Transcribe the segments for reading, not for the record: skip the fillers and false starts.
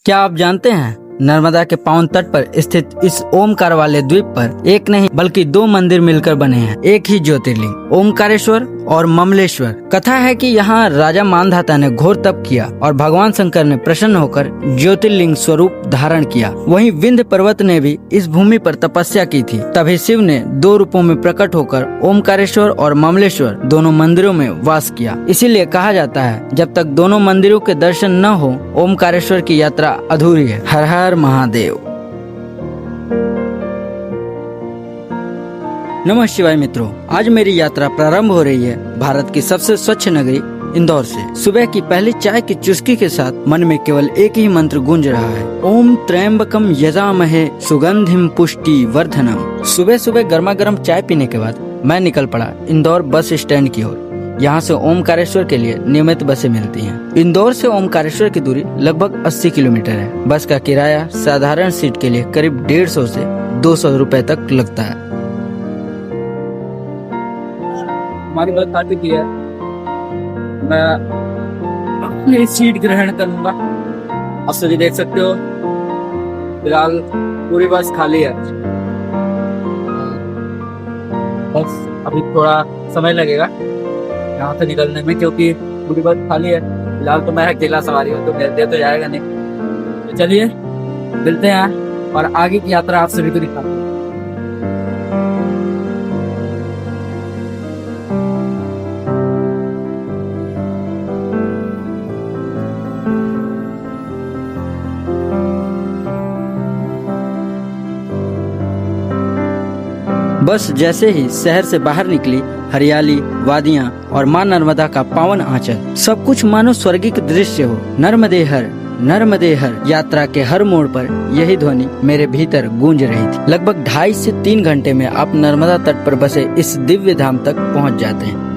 क्या आप जानते हैं नर्मदा के पावन तट पर स्थित इस ओमकार वाले द्वीप पर एक नहीं बल्कि दो मंदिर मिलकर बने हैं, एक ही ज्योतिर्लिंग ओमकारेश्वर और ममलेश्वर। कथा है कि यहाँ राजा मानधाता ने घोर तप किया और भगवान शंकर ने प्रसन्न होकर ज्योतिर्लिंग स्वरूप धारण किया। वहीं विंध्य पर्वत ने भी इस भूमि पर तपस्या की थी। तभी शिव ने दो रूपों में प्रकट होकर ओमकारेश्वर और ममलेश्वर दोनों मंदिरों में वास किया। इसीलिए कहा जाता है जब तक दोनों मंदिरों के दर्शन न हो ओमकारेश्वर की यात्रा अधूरी है। हर हर महादेव। नमः शिवाय मित्रों, आज मेरी यात्रा प्रारंभ हो रही है भारत की सबसे स्वच्छ नगरी इंदौर से। सुबह की पहली चाय की चुस्की के साथ मन में केवल एक ही मंत्र गूंज रहा है, ओम त्र्यंबकम यजामहे सुगंधिम पुष्टि वर्धनम। सुबह सुबह गर्मा गर्म चाय पीने के बाद मैं निकल पड़ा इंदौर बस स्टैंड की ओर। यहाँ से ओमकारेश्वर के लिए नियमित बसें मिलती हैं। इंदौर से ओमकारेश्वर की दूरी लगभग 80 किलोमीटर है। बस का किराया साधारण सीट के लिए करीब 150 से 200 रुपए तक लगता है। हमारी बस आ चुकी है, मैं अपनी सीट ग्रहण करूंगा। आप सभी देख सकते हो फिलहाल पूरी बस खाली है। बस अभी थोड़ा समय लगेगा यहाँ से निकलने में क्योंकि पूरी बस खाली है। फिलहाल तो मैं अकेला सवारी हूँ तो मेरे तो जाएगा नहीं। तो चलिए मिलते हैं और आगे की यात्रा आप सभी को दिखाते हैं। बस जैसे ही शहर से बाहर निकली, हरियाली, वादियां और मां नर्मदा का पावन आंचल, सब कुछ मानो स्वर्गिक दृश्य हो। नर्मदे हर यात्रा के हर मोड़ पर यही ध्वनि मेरे भीतर गूंज रही थी। लगभग 2.5 से 3 घंटे में आप नर्मदा तट पर बसे इस दिव्य धाम तक पहुंच जाते हैं।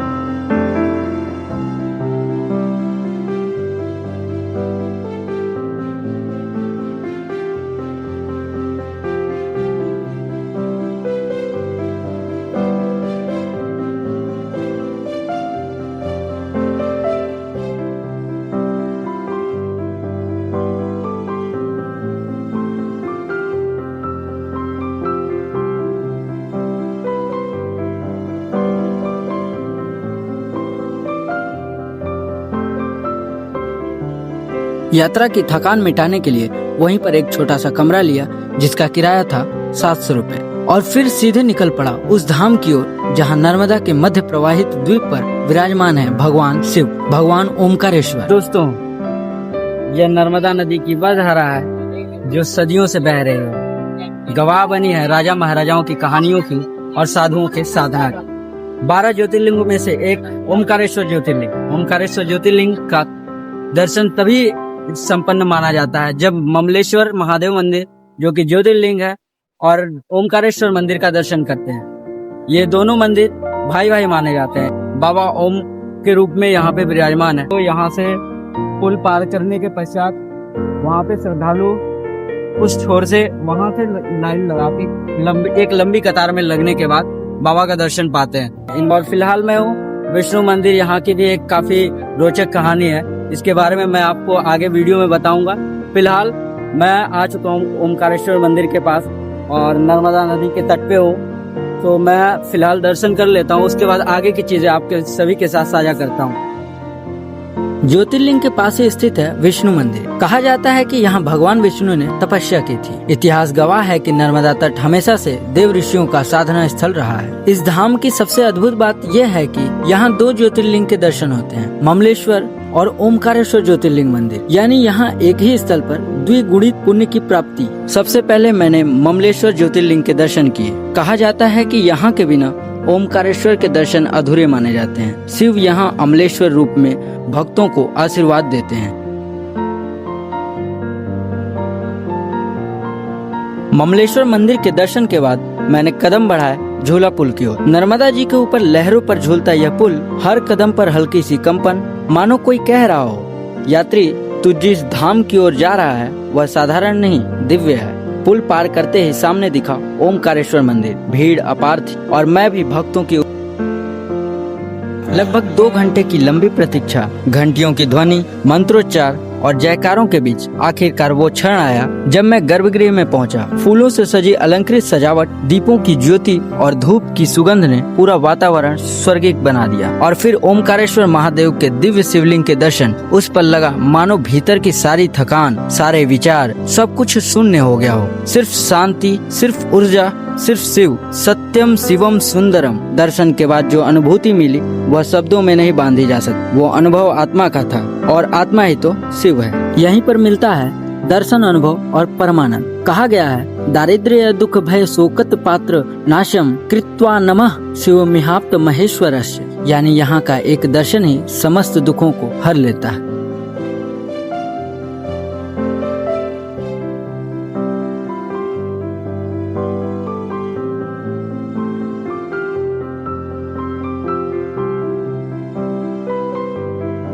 यात्रा की थकान मिटाने के लिए वहीं पर एक छोटा सा कमरा लिया जिसका किराया था 700 रुपए और फिर सीधे निकल पड़ा उस धाम की ओर जहां नर्मदा के मध्य प्रवाहित द्वीप पर विराजमान है भगवान शिव, भगवान ओमकारेश्वर। दोस्तों, यह नर्मदा नदी की वह धारा है जो सदियों से बह रही है, गवाह बनी है राजा महाराजाओं की कहानियों की और साधुओं के साधना की। 12 ज्योतिर्लिंगों में से एक ओमकारेश्वर ज्योतिर्लिंग। ओमकारेश्वर ज्योतिर्लिंग का दर्शन तभी संपन्न माना जाता है जब ममलेश्वर महादेव मंदिर जो कि ज्योतिर्लिंग है और ओमकारेश्वर मंदिर का दर्शन करते हैं। ये दोनों मंदिर भाई भाई माने जाते हैं, बाबा ओम के रूप में यहाँ पे विराजमान है। तो यहाँ से पुल पार करने के पश्चात वहाँ पे श्रद्धालु उस छोर से वहाँ से लाइन लगा के एक लंबी कतार में लगने के बाद बाबा का दर्शन पाते हैं। इंदौर फिलहाल मैं हूँ। विष्णु मंदिर यहाँ की भी एक काफी रोचक कहानी है, इसके बारे में मैं आपको आगे वीडियो में बताऊंगा। फिलहाल मैं आ चुका हूँ ओमकारेश्वर मंदिर के पास और नर्मदा नदी के तट पे हूँ, तो मैं फिलहाल दर्शन कर लेता हूँ। उसके बाद आगे की चीजें आपके सभी के साथ साझा करता हूँ। ज्योतिर्लिंग के पास ही स्थित है विष्णु मंदिर। कहा जाता है कि यहाँ भगवान विष्णु ने तपस्या की थी। इतिहास गवाह है कि नर्मदा तट हमेशा से देव ऋषियों का साधना स्थल रहा है। इस धाम की सबसे अद्भुत बात यह है कि यहाँ 2 ज्योतिर्लिंग के दर्शन होते हैं, ममलेश्वर और ओमकारेश्वर ज्योतिर्लिंग मंदिर। यानी यहाँ एक ही स्थल पर द्विगुणित पुण्य की प्राप्ति। सबसे पहले मैंने ममलेश्वर ज्योतिर्लिंग के दर्शन किए। कहा जाता है कि यहाँ के बिना ओमकारेश्वर के दर्शन अधूरे माने जाते हैं। शिव यहाँ अमलेश्वर रूप में भक्तों को आशीर्वाद देते हैं। ममलेश्वर मंदिर के दर्शन के बाद मैंने कदम बढ़ाया झूला पुल की ओर। नर्मदा जी के ऊपर लहरों पर झूलता यह पुल, हर कदम पर हल्की सी कंपन, मानो कोई कह रहा हो, यात्री तू जिस धाम की ओर जा रहा है वह साधारण नहीं, दिव्य है। पुल पार करते ही सामने दिखा ओमकारेश्वर मंदिर। भीड़ अपार थी और मैं भी भक्तों की लगभग 2 घंटे की लंबी प्रतीक्षा, घंटियों की ध्वनि, मंत्रोच्चार और जयकारों के बीच आखिरकार वो क्षण आया जब मैं गर्भगृह में पहुंचा। फूलों से सजी अलंकृत सजावट, दीपों की ज्योति और धूप की सुगंध ने पूरा वातावरण स्वर्गिक बना दिया। और फिर ओमकारेश्वर महादेव के दिव्य शिवलिंग के दर्शन, उस पर लगा मानो भीतर की सारी थकान, सारे विचार, सब कुछ शून्य हो गया हो। सिर्फ शांति, सिर्फ ऊर्जा, सिर्फ शिव। सत्यम शिवम सुंदरम। दर्शन के बाद जो अनुभूति मिली वह शब्दों में नहीं बांधी जा सकती। वो अनुभव आत्मा का था और आत्मा ही तो शिव है। यहीं पर मिलता है दर्शन, अनुभव और परमानंद। कहा गया है, दारिद्र्य दुख भय शोकत पात्र नाशम कृत्वा नमः शिव मिहाप्त महेश्वरस्य। यानी यहाँ का एक दर्शन ही समस्त दुखों को हर लेता है।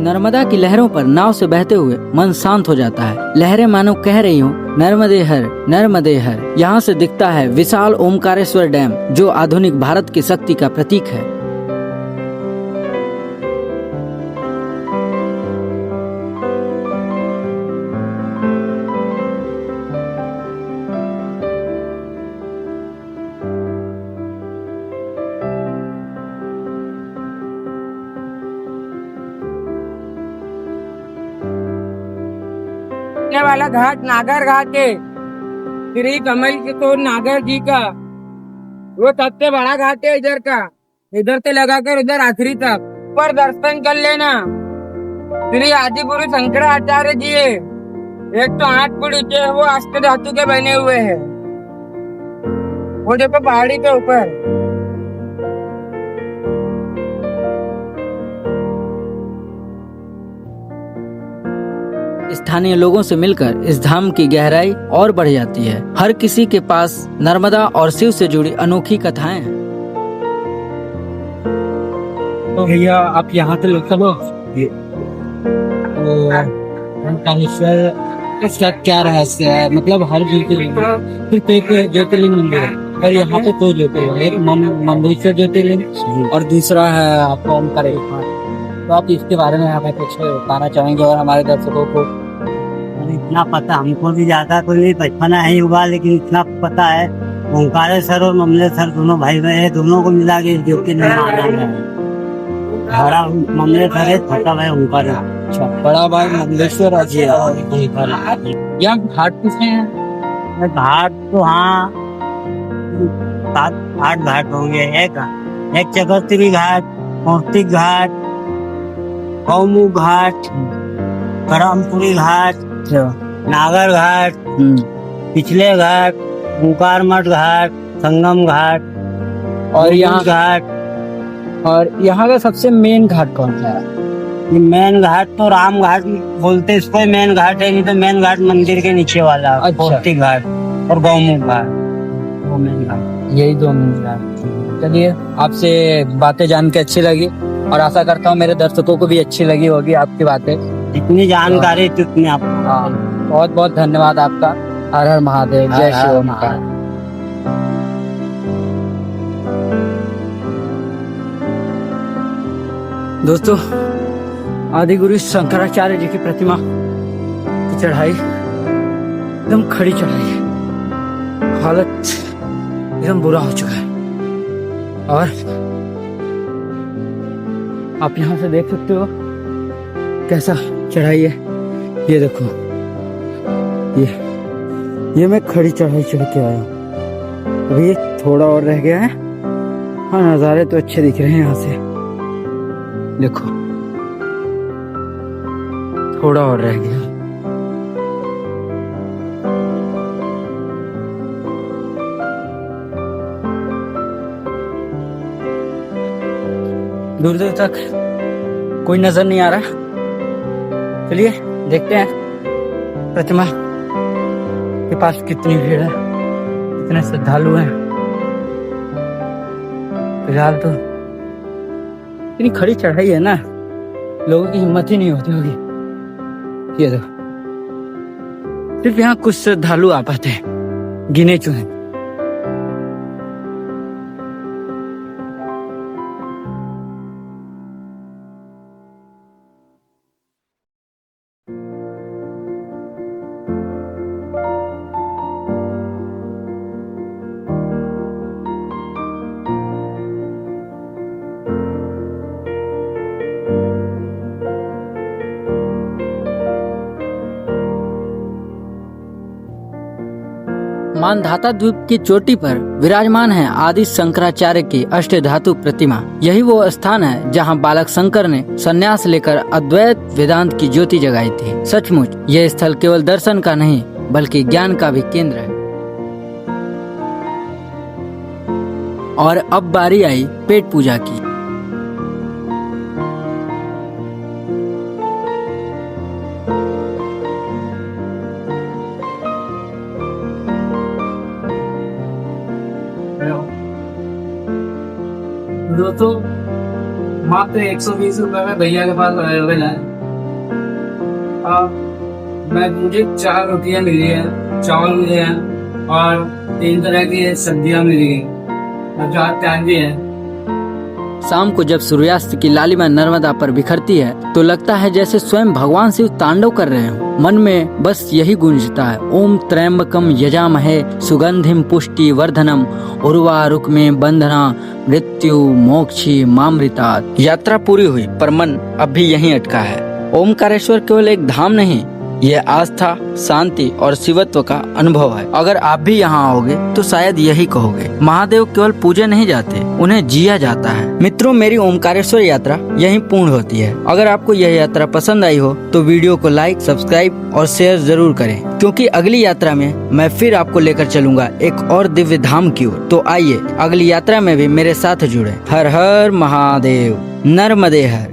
नर्मदा की लहरों पर नाव से बहते हुए मन शांत हो जाता है। लहरें मानो कह रही हूँ, नर्मदे हर, नर्मदे हर। यहाँ से दिखता है विशाल ओमकारेश्वर डैम, जो आधुनिक भारत की शक्ति का प्रतीक है। वाला घाट नागर घाट है। श्री कमल किशोर नागर जी का वो सबसे बड़ा घाट है इधर का। इधर से लगाकर उधर आखिरी तक पर दर्शन कर लेना। श्री आदिगुरु शंकराचार्य जी है। 108 फुट ऊंचे वो अष्ट धातु के बने हुए हैं। वो देखो पहाड़ी के ऊपर। स्थानीय लोगों से मिलकर इस धाम की गहराई और बढ़ जाती है। हर किसी के पास नर्मदा और शिव से जुड़ी अनोखी कथाएं हैं। तो भैया आप यहाँ से लोग चलो। ओमकारेश्वर इसका क्या रहस्य है? मतलब हर ज्योतिर्लिंग सिर्फ एक ज्योतिर्लिंग मंदिर है और यहाँ पे दो ज्योतिर्लिंग, एक मंडलेश्वर ज्योतिर्लिंग और दूसरा है आपका ओमकारेश्वर। तो आप इसके बारे में हमें कुछ बताना चाहेंगे और हमारे दर्शकों को? इतना पता हमको भी ज्यादा तो नहीं, बचपना है हुआ, लेकिन इतना पता है ओंकारेश्वर और ममलेश्वर दोनों भाई बहन है। दोनों को मिला के ज्योतिर्लिंग माना है। बड़ा ममलेश्वर है, छोटा भाई ओंकारेश्वर। अच्छा, बड़ा भाई मंडलेश्वर और जी यहाँ घाट किसने हैं? घाट तो हाँ 7-8 घाट होंगे। एक चकरती घाट, कौर्तिक घाट, गौमुख घाट, करमपुरी घाट, नागर घाट, पिछले घाट, ओंकार मठ घाट, संगम घाट और यहाँ घाट। और यहाँ का सबसे मेन घाट कौन सा है? ये मेन घाट तो राम घाट बोलते, इसको मेन घाट है। नहीं तो मेन घाट मंदिर के नीचे वाला कौर्तिक घाट और गौमुख घाट, वो मेन घाट। यही दो मेन घाट। चलिए, आपसे बातें जान के अच्छी लगी और आशा करता हूँ मेरे दर्शकों को भी अच्छी लगी होगी आपकी बातें। जितनी जानकारी थी उतनी आपको। हाँ, बहुत बहुत धन्यवाद आपका। हर हर महादेव, जय शिव ओमकार। दोस्तों, आदिगुरु शंकराचार्य जी की प्रतिमा की चढ़ाई एकदम खड़ी चढ़ाई है। हालत एकदम बुरा हो चुका है और आप यहाँ से देख सकते हो कैसा चढ़ाई है। ये देखो, ये मैं खड़ी चढ़ाई चढ़ के आया हूँ। अभी थोड़ा और रह गया है। हाँ, नज़ारे तो अच्छे दिख रहे हैं यहाँ से। देखो, थोड़ा और रह गया। दूर दूर तक कोई नजर नहीं आ रहा। चलिए देखते हैं प्रतिमा के पास कितनी भीड़ है, कितने श्रद्धालु हैं। फिलहाल तो इतनी खड़ी चढ़ाई है ना, लोगों की हिम्मत ही नहीं होती होगी। ये देखो, सिर्फ यहाँ कुछ श्रद्धालु आ पाते हैं, गिने चुने। मानधाता द्वीप की चोटी पर विराजमान है आदि शंकराचार्य की अष्टधातु प्रतिमा। यही वो स्थान है जहां बालक शंकर ने संन्यास लेकर अद्वैत वेदांत की ज्योति जगाई थी। सचमुच यह स्थल केवल दर्शन का नहीं बल्कि ज्ञान का भी केंद्र है। और अब बारी आई पेट पूजा की। दोस्तों मात्र 120 रुपए में भैया के पास अवेलेबल है। मुझे 4 रोटियां मिली है, चावल मिले हैं और 3 तरह की सब्जियां मिली हैं और 4 प्याज भी है। शाम को जब सूर्यास्त की लालिमा नर्मदा पर बिखरती है तो लगता है जैसे स्वयं भगवान शिव तांडव कर रहे हो। मन में बस यही गूंजता है, ओम त्र्यंबकम यजामहे सुगंधिम पुष्टि वर्धनम उर्वारुकमे बंधना मृत्यु मोक्षी मामृतात्। यात्रा पूरी हुई पर मन अब भी यहीं अटका है। ओमकारेश्वर केवल एक धाम नहीं, यह आस्था, शांति और शिवत्व का अनुभव है। अगर आप भी यहाँ आओगे तो शायद यही कहोगे, महादेव केवल पूजे नहीं जाते, उन्हें जिया जाता है। मित्रों, मेरी ओमकारेश्वर यात्रा यहीं पूर्ण होती है। अगर आपको यह यात्रा पसंद आई हो तो वीडियो को लाइक, सब्सक्राइब और शेयर जरूर करें, क्योंकि अगली यात्रा में मैं फिर आपको लेकर चलूंगा एक और दिव्य धाम की ओर। तो आइए अगली यात्रा में भी मेरे साथ जुड़े। हर हर महादेव, नर्मदे हर।